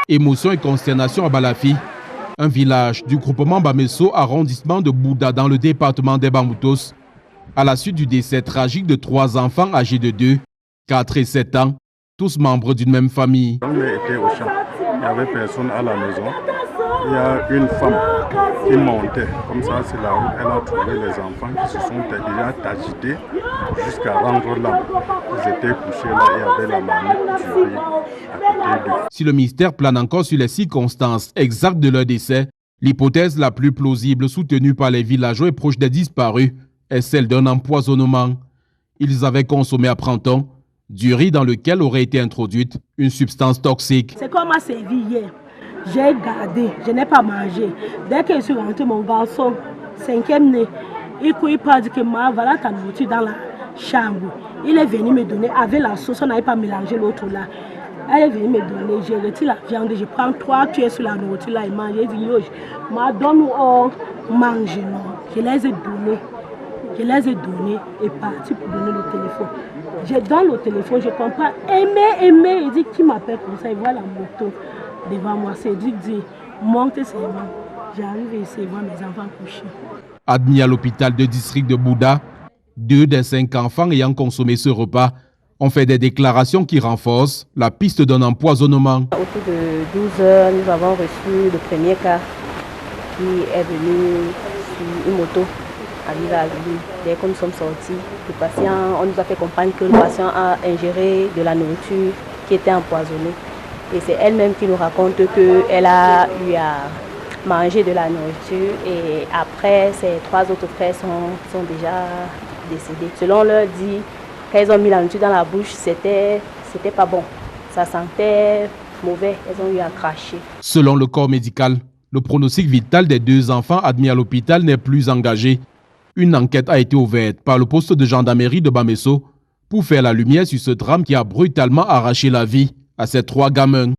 Émotion et consternation à Balafi, un village du groupement Bamesso, arrondissement de Bouda dans le département des Bamoutos, à la suite du décès tragique de 3 enfants âgés de 2, 4 et 7 ans, tous membres d'une même famille. On était au champ, il n'y avait personne à la maison. Il y a une femme qui montait, comme ça c'est la route, elle a trouvé les enfants qui se sont déjà agités jusqu'à rendre l'âme. Ils étaient couchés là, il y avait la marmite du riz à côté d'eux. Si le mystère plane encore sur les circonstances exactes de leur décès, l'hypothèse la plus plausible soutenue par les villageois et proches des disparus est celle d'un empoisonnement. Ils avaient consommé à Printemps du riz dans lequel aurait été introduite une substance toxique. C'est comme m'a servi hier. J'ai gardé, je n'ai pas mangé. Dès que je suis rentré, mon garçon, 5e né, il dit que voilà ta nourriture dans la chambre. Il est venu me donner, avec la sauce, on n'avait pas mélangé l'autre là. Elle est venue me donner, j'ai retiré la viande, je prends 3 cuillères sur la nourriture là et mange. J'ai dit, yo, donne on mange, non. Je les ai donnés et parti pour donner le téléphone. Je donne le téléphone, je comprends, aimer, il dit qui m'appelle comme ça, il voit la moto devant moi, c'est dit, monte seulement. J'arrive ici et vois mes enfants couchés. Admis à l'hôpital de district de Bouda, 2 des 5 enfants ayant consommé ce repas ont fait des déclarations qui renforcent la piste d'un empoisonnement. Autour de 12 heures, nous avons reçu le premier cas qui est venu sur une moto à Villa. Dès que nous sommes sortis, le patient, on nous a fait comprendre que le patient a ingéré de la nourriture qui était empoisonnée. Et c'est elle-même qui nous raconte qu'elle a eu à manger de la nourriture et après, ses 3 autres frères sont déjà décédés. Selon leur dit, quand ils ont mis la nourriture dans la bouche, c'était pas bon. Ça sentait mauvais, elles ont eu à cracher. Selon le corps médical, le pronostic vital des 2 enfants admis à l'hôpital n'est plus engagé. Une enquête a été ouverte par le poste de gendarmerie de Bamesso pour faire la lumière sur ce drame qui a brutalement arraché la vie à ces 3 gamins.